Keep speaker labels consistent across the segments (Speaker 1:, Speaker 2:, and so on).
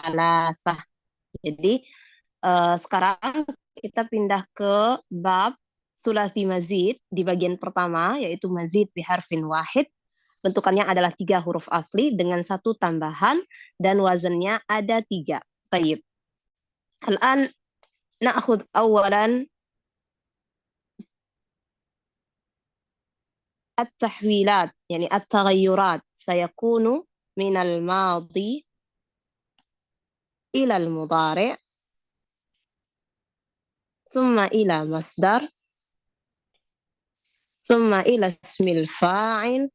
Speaker 1: salasah. Jadi sekarang kita pindah ke bab sulasi mazid di bagian pertama, yaitu mazid biharfin wahid. Bentukannya adalah 3 huruf asli dengan 1 tambahan dan wazannya ada 3. Baik. Al-an na'khudh awalan at-tahwilat, yani at-taghayyurat. Sayakunu minal madi ila al-mudari' ثم إلى مصدر ثم إلى اسم الفاعل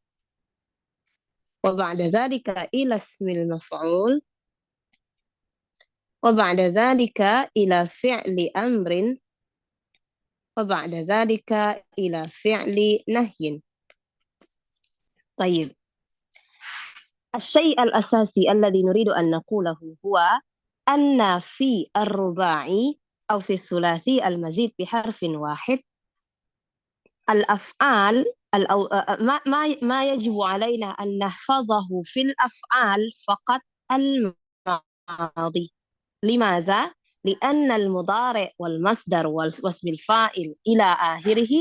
Speaker 1: وبعد ذلك إلى اسم المفعول وبعد ذلك إلى فعل أمر وبعد ذلك إلى فعل نهي. طيب، الشيء الأساسي الذي نريد أن نقوله هو أن في الرباعي أو في الثلاثي المزيد بحرف واحد الأفعال ما يجب علينا أن نحفظه في الأفعال فقط الماضي. لماذا؟ لأن المضارع والمصدر واسم الفاعل إلى آخره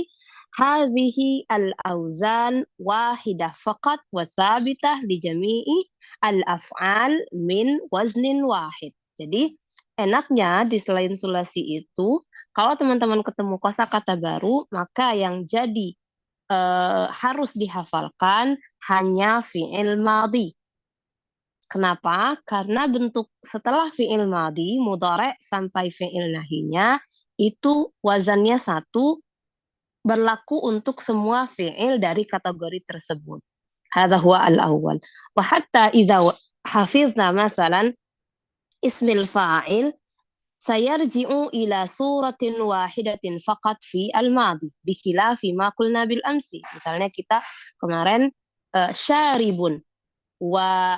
Speaker 1: هذه الأوزان واحدة فقط وثابتة لجميع الأفعال من وزن واحد. Jadi enaknya di selain sulasi itu, kalau teman-teman ketemu kosakata baru, maka yang jadi harus dihafalkan hanya fi'il madhi. Kenapa? Karena bentuk setelah fi'il madhi, mudhari' sampai fi'il nahinya, itu wazannya 1, berlaku untuk semua fi'il dari kategori tersebut. Hadha huwa al-awwal. Wa hatta idza hafizna masalan ismil fa'il sayarji'u ila suratin wahidatin faqat fi al-madhi bikhilafi ma qulna bil amsi. Misalnya kita kemarin syaribun wa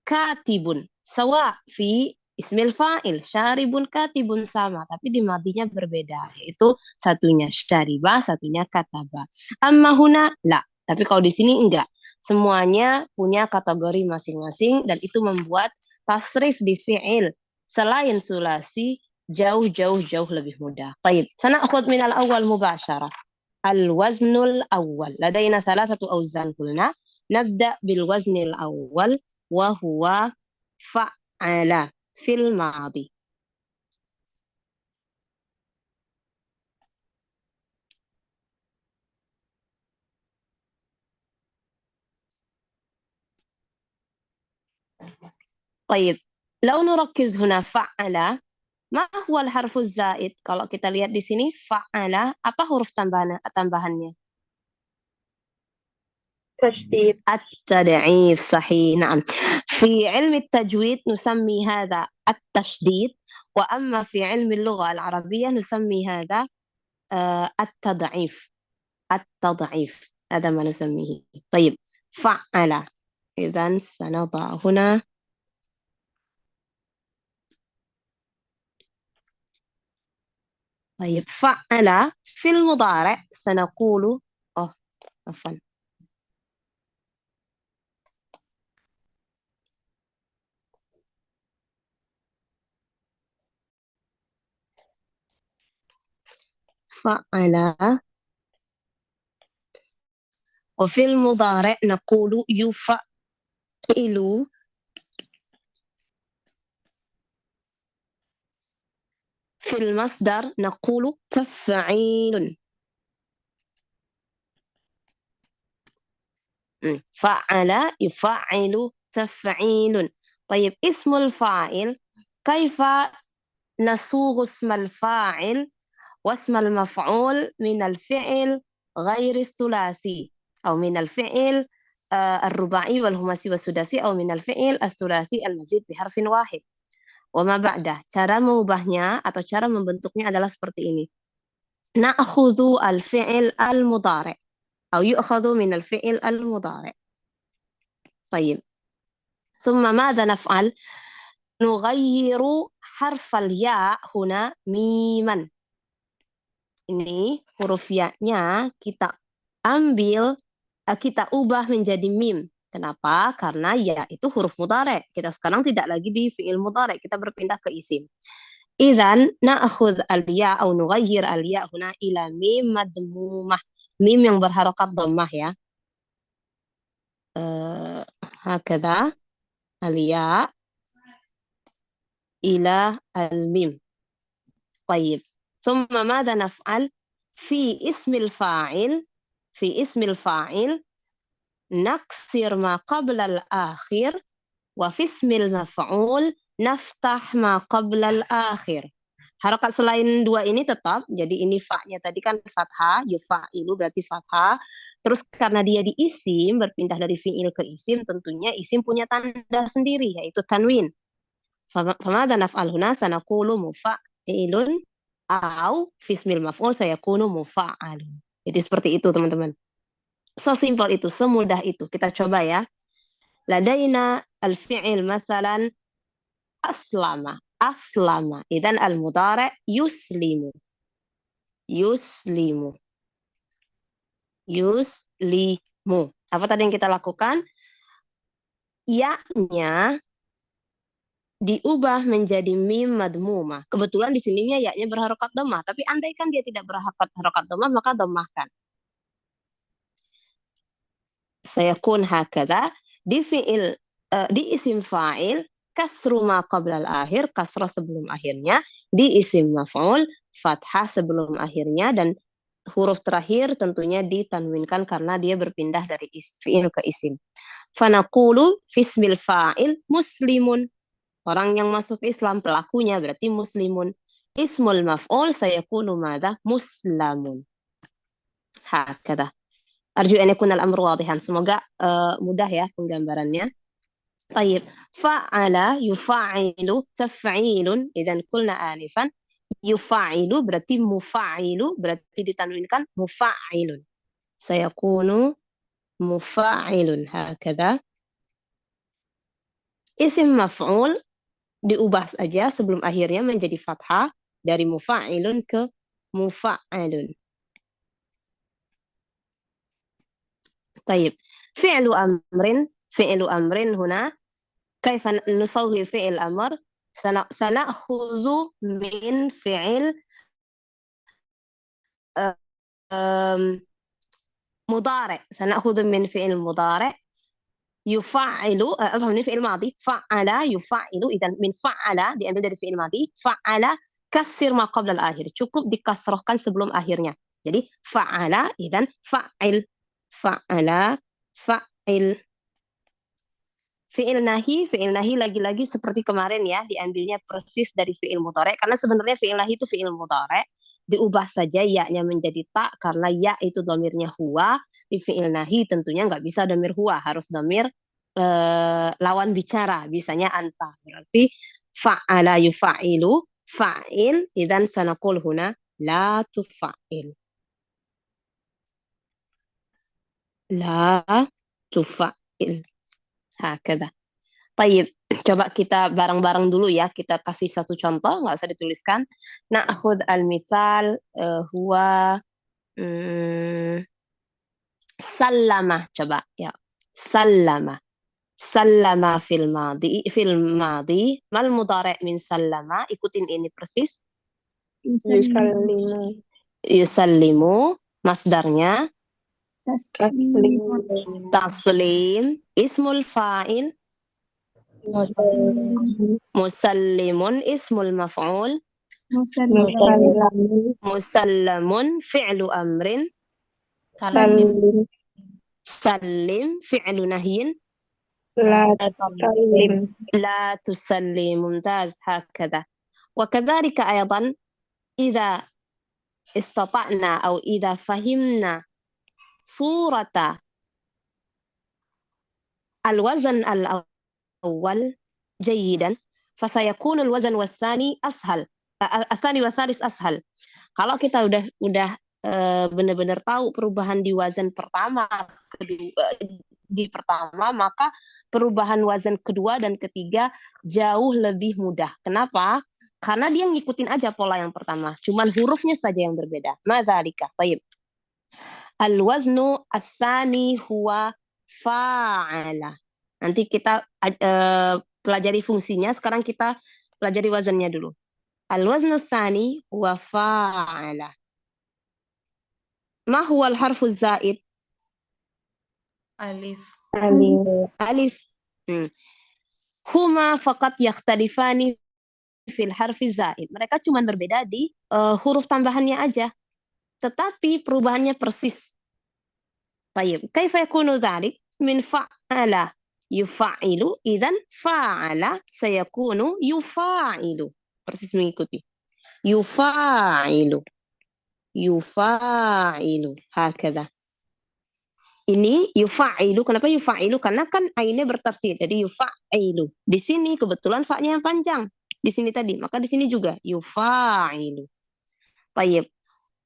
Speaker 1: katibun sawa fi ismil fa'il, syaribun katibun sama, tapi di madinya berbeda, yaitu satunya syariba, satunya kataba. Amma huna la, tapi kalau di sini enggak. Semuanya punya kategori masing-masing dan itu membuat tasrif di fi'il selain sulasi jauh lebih mudah. Baik, sana'khudh min al-awwal mubashara. Al-waznul awwal. Ladaina thalathatu awzan qulna. نبدأ بالوزن الأول وهو فعل في الماضي. طيب، لو نركز هنا فعل، ما هو الحرف الزائد؟ Kalau kita lihat di sini fa'ala, apa huruf tambahannya?
Speaker 2: تشديد.
Speaker 1: التضعيف، صحيح، نعم. في علم التجويد نسمي هذا التشديد، وأما في علم اللغة العربية نسمي هذا التضعيف. التضعيف هذا ما نسميه. طيب، فعل، إذا سنضع هنا طيب فعل في المضارع سنقول عفوا فعل، وفي المضارع نقول يفعل. في المصدر نقول تفعيل. فعل يفعل تفعيل. طيب، اسم الفاعل، كيف نصوغ اسم الفاعل واسم المفعول من الفعل غير الثلاثي أو من الفعل الرباعي والخماسي والسداسي أو من الفعل الثلاثي المزيد بحرف واحد وما بعده. Cara mengubahnya atau cara membentuknya adalah seperti ini. Na'khudhu al-fi'il al-mudhari' أو يؤخذ من الفعل المضارع. طيب، ثم ماذا نفعل؟ نغير حرف الياء هنا ميما. Ini huruf ya-nya kita ambil, kita ubah menjadi mim. Kenapa? Karena ya itu huruf mudhari. Kita sekarang tidak lagi di fi'il mudhari, kita berpindah ke isim. Idzan na'khudh al-ya atau nughayyir al-ya huna ila mim madmumah. Mim yang berharakat dhammah ya. Hakadha al-ya ila al-mim. طيب ثم ماذا نفعل في اسم الفاعل نكسر ما قبل الآخر وفي اسم المفعول نفتح ما قبل الآخر. Harakat selain dua ini tetap, jadi ini fa-nya tadi kan fathah, yufa'ilu berarti fathah. Terus karena dia di isim, berpindah dari fi'il ke isim, tentunya isim punya tanda sendiri, yaitu tanwin. فماذا نفعل هنا سنقول مفعل أو في اسم المفعول سيكون مفعل. Jadi seperti itu teman-teman. Sesimpel itu, semudah itu. Kita coba ya. Ladaina al-fi'il masalan aslama. Idan al-mudhari yuslimu. Apa tadi yang kita lakukan? Ya-nya diubah menjadi mim madmumah. Kebetulan di sininya ya-nya berharokat dhammah, tapi andaikan dia tidak berharokat dhammah maka dhammahkan. Sayakun hakadha di fi'il di isim fa'il kasru ma qabla al-akhir, kasrah sebelum akhirnya, di isim maf'ul fathah sebelum akhirnya, dan huruf terakhir tentunya ditanwinkan karena dia berpindah dari fi'il ke isim. Fanaqulu fismil fa'il muslimun. Orang yang masuk Islam, pelakunya berarti muslimun. Ismul maf'ul sayakunu madha? Muslamun. Hakadha. Arju an yakuna al-amru wadihan. Semoga mudah ya penggambarannya. طيب فعل يفعل تفعيل إذا قلنا آنفا يفعل berarti mufa'ilu berarti ditanwinkan mufa'ilun. Sayakunu mufa'ilun. Hakadha. Isim maf'ul diubah saja sebelum akhirnya menjadi fathah dari mufa'ilun ke mufa'alun. طيب فعل أمر هنا كيف نصوغ فعل الأمر؟ سنأخذ من فعل مضارع. سنأخذ من فعل مضارع يفعل من فعل ماضي فعل يفعل. إذا من فعل diambil dari fi'il madi. Fa'ala kasir ma qabla al-akhir. Cukup dikasrohkan sebelum akhirnya. Jadi fa'ala idzan fa'il. Fa'ala fa'il. Fi'il nahi lagi-lagi seperti kemarin ya, diambilnya persis dari fi'il mudhari, karena sebenarnya fi'il nahi itu fi'il mudhari, diubah saja ya-nya menjadi ta karena ya itu dhamirnya huwa. Di fi'il nahi tentunya nggak bisa dhamir huwa, harus dhamir lawan bicara, bisanya anta. Berarti fa'ala yufa'ilu fa'il, idzan sanaqul huna la tufa'il. La tufa'il. Hakadha. Tayyib, coba kita bareng-bareng dulu ya. Kita kasih satu contoh, nggak usah dituliskan. Na'khud al-misal huwa sallama. Coba ya. Sallama. Sallama fil madi. Mal mudhari' min sallama. Ikutin ini persis.
Speaker 2: Yusallimu.
Speaker 1: Yusallimu. Masdarnya taslim. Ismul fa'il musallimun. Ismul maf'ul musallamun. Fi'lu amrin sallim. Fi'lu nahyin لا تسلم. ممتاز. هكذا. وكذلك أيضا إذا استطعنا أو إذا فهمنا صورة الوزن الأول جيدا فسيكون الوزن والثاني أسهل. الثاني والثالث أسهل. Kalau kita udah benar-benar tahu perubahan di wazan pertama, di pertama, maka perubahan wazan kedua dan ketiga jauh lebih mudah. Kenapa? Karena dia ngikutin aja pola yang pertama, cuman hurufnya saja yang berbeda. Madzalika. Baik. Al-waznu ats-tsani huwa fa'ala. Nanti kita pelajari fungsinya, sekarang kita pelajari wazannya dulu. Al-waznu tsani huwa fa'ala. Ma huwa al-harfu zaid?
Speaker 2: Alif.
Speaker 1: Alif. Huma faqat yakhtalifani fil harfi zaid. Mereka cuma berbeda di huruf tambahannya aja. Tetapi perubahannya persis. Baik, kaifa yakunu dzalik? Min fa'ala yufa'ilu, idzan fa'ala sayakunu yufa'ilu. Persis mengikuti. Yufa'ilu. Yufa'ilu. Hakadha. Ini yufa'ilu. Kenapa yufa'ilu? Karena kan ainnya bertartib. Jadi yufa'ilu. Di sini kebetulan fa-nya yang panjang. Di sini tadi. Maka di sini juga yufa'ilu. Baik.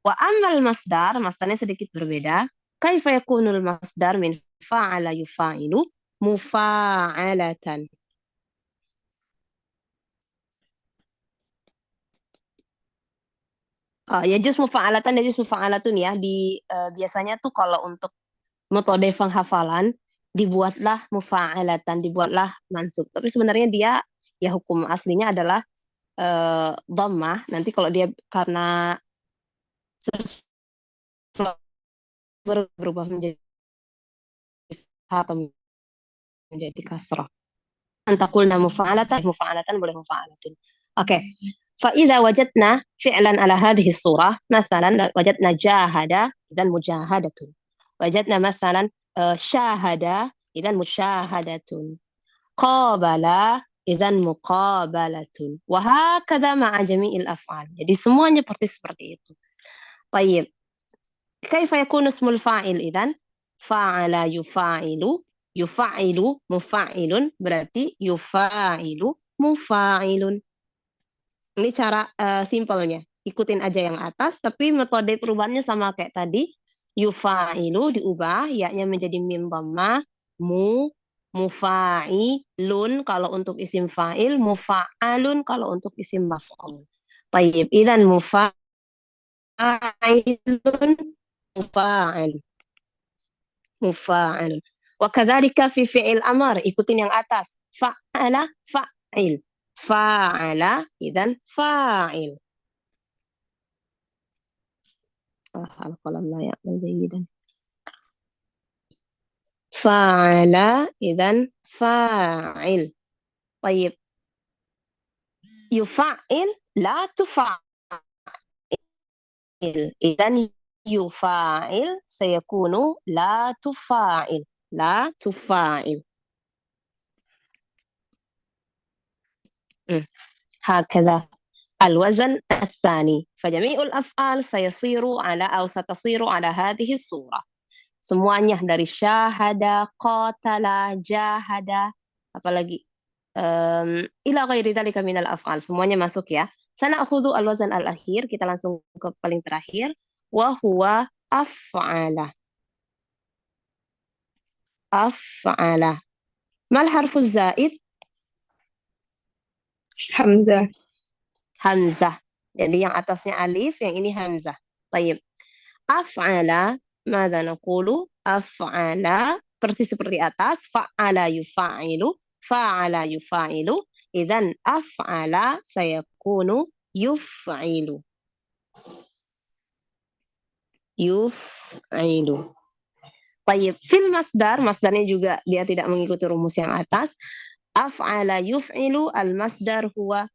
Speaker 1: Wa amal masdar, masdarnya sedikit berbeda. Kaifa yakunul masdar min fa'ala yufa'ilu mufa'alatan. Yajuz mufa'alatun ya. Biasanya tuh kalau untuk metode penghafalan dibuatlah mufa'alatan, dibuatlah mansub. Tapi sebenarnya dia ya hukum aslinya adalah dhammah. Nanti kalau dia karena berubah menjadi atau menjadi kasrah. Antakulna mufa'alatan boleh mufa'alatun. Oke. فإذا وجدنا فعلا على هذه الصورة مثلا وجدنا جاهد إذا مجاهدة وجدنا مثلا شاهد إذا مشاهدة قابل إذا مقابلة وهكذا مع جميع الأفعال. Jadi semuanya seperti itu. طيب كيف يكون اسم الفاعل إذن فاعل يفاعل يفعل مفعل berarti yufa'ilu mufa'ilun. Ini cara simpelnya. Ikutin aja yang atas, tapi metode perubahannya sama kayak tadi. Yufa'ilu diubah, ya-nya menjadi mim dhammah, mufa'ilun kalau untuk isim fa'il, mufa'alun kalau untuk isim maf'ul. Baik, idzan mufa'ilun mufa'il. Mufa'il. Wa kadzalika fi fi'il amr, ikutin yang atas. Fa'ala fa'il. Fa'ala idzan fa'il. Al-qalam la ya'mal jayyidan. Fa'ala idzan fa'il. طيب. يفعل لا تفعل. إذن يفاعل سيكون لا تفاعل. لا تفاعل. هكذا الوزن الثاني فجميع الأفعال سيصير على أو ستصير على هذه الصورة. Semuanya dari syahada, qatala, jahada, apalagi ila ghairi dzalika minal af'al. Semuanya masuk ya. Sana'khudhu al-wazan al-akhir, kita langsung ke paling terakhir. Wa huwa af'ala. Af'ala. Mal harfu zaid?
Speaker 2: Hamzah.
Speaker 1: Hamzah. Jadi yang atasnya alif, yang ini hamzah. Baik. Af'ala, madza naqulu? Af'ala persis seperti atas, fa'ala yufa'ilu, fa'ala yufa'ilu. Idzan af'ala sayakunu yuf'ilu. Yuf'ilu. Baik, fil masdar, masdarnya juga dia tidak mengikuti rumus yang atas. Af'ala yuf'ilu, al-masdar huwa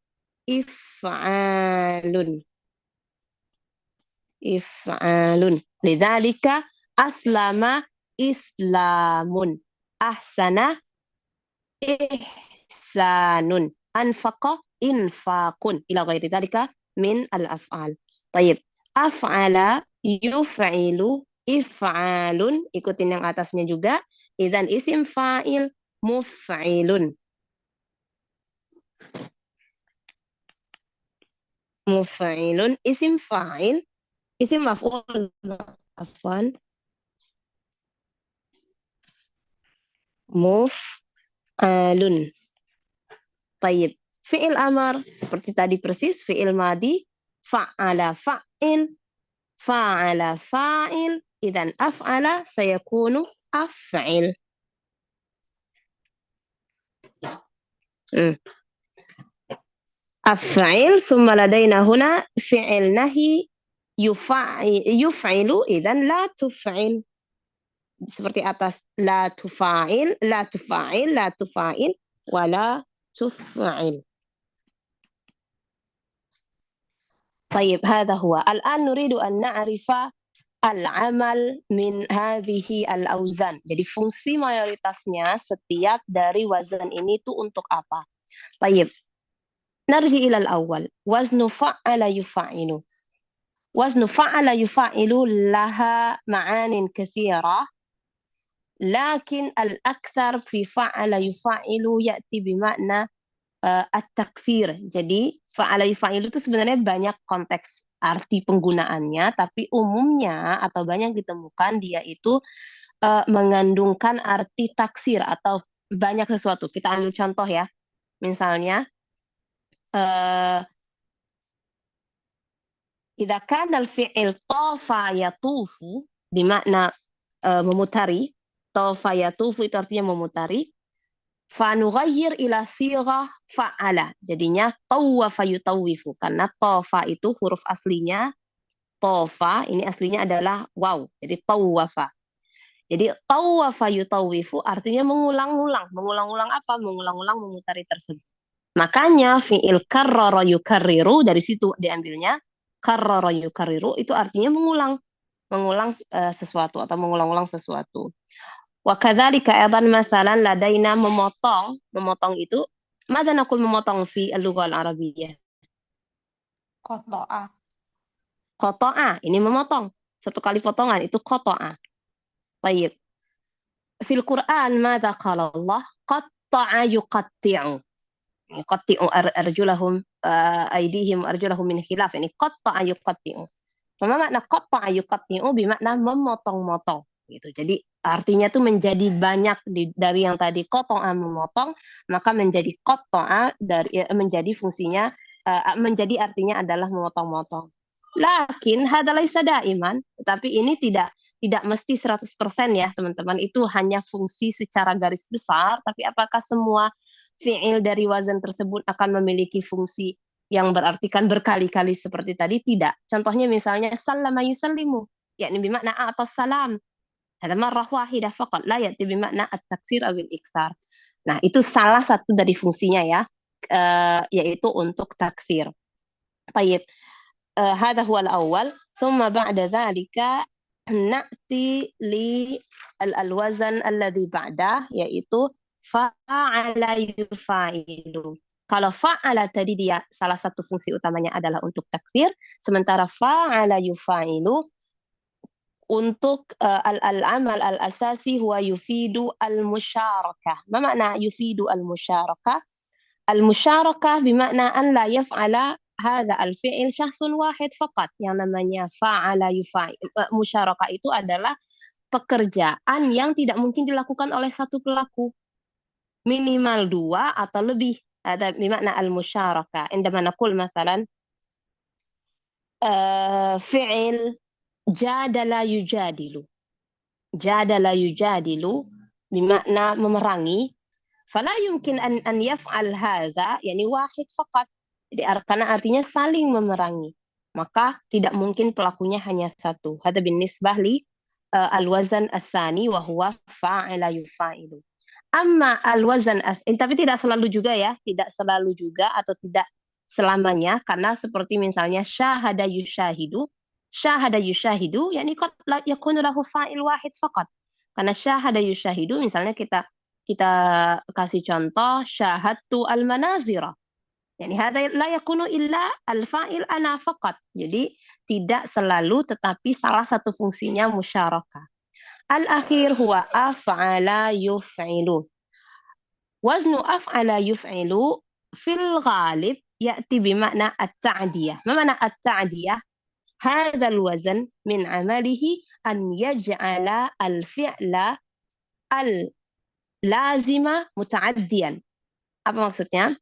Speaker 1: if'alun. If'alun. Lidzalika aslama islamun. Ahsana ihsanun. Anfaqa infaqun. Ila ghairi dzalika min al-af'al. Baik. Af'ala yuf'ilu if'alun. Ikutin yang atasnya juga. Idzan isim fa'il muf'ilun. Muf'ilun isim fa'il. Isim maf'ul, afwan. Muf'alun. Tayyib. Fi'il amar seperti tadi persis, fi'il madi, fa'ala fa'il, fa'ala fa'il, idzan af'ala sayakunu af'il. أفعل ثم لدينا هنا فعل نهي يفعل إذا لا تفعل seperti atas لا تفاعل لا تفاعل لا تفاعل ولا تفعل. طيب هذا هو. الآن نريد أن نعرف al-amal min hadhihi al-auzan. Jadi fungsi mayoritasnya setiap dari wazan ini itu untuk apa? Baik. Narji ila al-awwal. Waznu fa'ala yufa'ilu. Waznu fa'ala yufa'ilu laha ma'anin katsira. Lakin al-akthar fi fa'ala yufa'ilu ya'ti bimakna at-takfir. Jadi fa'ala yufa'ilu itu sebenarnya banyak konteks arti penggunaannya, tapi umumnya atau banyak ditemukan dia itu mengandungkan arti taksir atau banyak sesuatu. Kita ambil contoh ya, misalnya idza kana al-fi'il tafa yatufu bermakna memutari, tafa yatufu itu artinya memutari. Fanughayyir ila sighah fa'ala. Jadinya tawafa yutawifu. Karena tafa itu huruf aslinya tafa, ini aslinya adalah waw. Jadi tawafa. Jadi tawafa yutawifu artinya mengulang-ulang. Mengulang-ulang apa? Mengulang-ulang memutari tersebut. Makanya fi'il karrara yukarriru dari situ diambilnya. Karrara yukarriru itu artinya mengulang. Mengulang sesuatu atau mengulang-ulang sesuatu. Wa kadzalika aidan masalan ladaina memotong, memotong itu mada naqul memotong fi al-lughah al-arabiyyah?
Speaker 2: Qata'a.
Speaker 1: Qata'a, ini memotong. Satu kali potongan itu qata'a. Baik. Fil Quran mada qala Allah? Qatta'a yuqatti'u. Yuqatti'u arjulahum aydihim arjulahum min khilaf. Ini qatta'a yuqatti'u. Sama makna qatta'a yuqatti'u bermakna memotong-motong gitu. Jadi artinya tuh menjadi banyak dari yang tadi qata'a memotong, maka menjadi qata'a dari menjadi fungsinya menjadi artinya adalah memotong-motong. Lakin hada laisa daiman, tetapi ini tidak mesti 100% ya, teman-teman. Itu hanya fungsi secara garis besar, tapi apakah semua fi'il dari wazan tersebut akan memiliki fungsi yang berartikan berkali-kali seperti tadi? Tidak. Contohnya misalnya sallama yusallimu, yakni bermakna atas salam. Ada marrah wahidah faqat, la ya'ti bermakna at-taksir aw al-iksar. Nah, itu salah satu dari fungsinya ya, yaitu untuk taksir. Baik. هذا هو الأول ثم بعد ذلك نأتي للوزن الذي بعده yaitu fa'ala yufa'ilu. Kalau fa'ala tadi dia salah satu fungsi utamanya adalah untuk takfir, sementara fa'ala yufa'ilu untuk al-amal al-asasi huwa yufidu al-musyarakah. Ma makna yufidu al-musyarakah? Al-musyarakah bermakna an la yaf'ala hadza al-fi'il syakhsun wahid faqat. Yang namanya fa'ala yufa'il. Musyarakah itu adalah pekerjaan yang tidak mungkin dilakukan oleh satu pelaku. Minimal dua atau lebih. Ada bermakna al-musyarakah. Indama naqul masalan fi'il jadala yujadilu. Jadala yujadilu bermakna memerangi. Fala yumkin an yaf'al hadza, yani wahid faqat. Jadi karena artinya saling memerangi. Maka tidak mungkin pelakunya hanya satu. Hadza binisbah li al-wazan ats-tsani wa huwa fa'ala yufa'ilu. Amma al-wazan tapi tidak selalu juga ya, tidak selalu juga atau tidak selamanya, karena seperti misalnya syahada yushahidu. Syahada yushahidu yani qad yakunu lahu fa'il wahid faqat. Karena syahada yushahidu misalnya kita kasih contoh syahadtu al-manazira. Yani hada la yakunu illa al-fa'il ana faqat. Jadi tidak selalu tetapi salah satu fungsinya musyarakah. Al-akhir huwa af'ala yuf'ilu. Waznu af'ala yuf'ilu fil ghalib ya'ti bimakna at-ta'diyah. Ma makna at-ta'diyah? هذا الوزن من عمله أن يجعل الفعل اللازم متعديا. Apa maksudnya?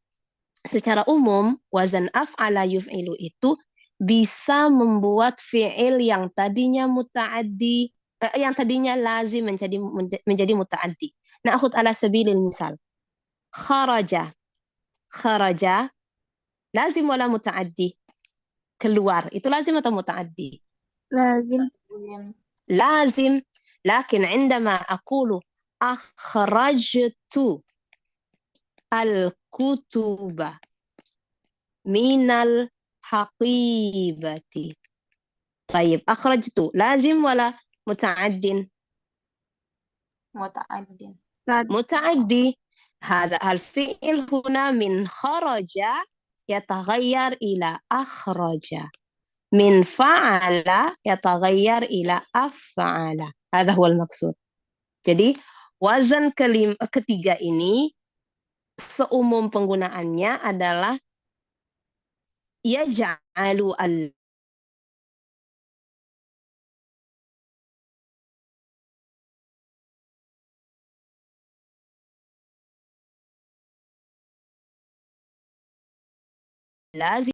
Speaker 1: Secara umum, wazan af'ala yuf'ilu itu bisa membuat fi'il yang tadinya muta'addi, yang tadinya lazim menjadi muta'addi. Na'khud ala sabilil misal. kharaja. Kharaja lazim wala muta'addi? Keluar. Itu lazim atau muta'addi?
Speaker 2: لازم.
Speaker 1: لازم. لكن عندما أقول أخرجت الكتب من الحقيبة. طيب أخرجت لازم ولا متعد؟
Speaker 3: متعد.
Speaker 1: متعدي. هذا الفعل هنا من خرج يتغير إلى أخرج، من فعل يتغير إلى أفعل. هذا هو المقصود. Jadi wazan ketiga ini seumum penggunaannya adalah yaj'alu al lazim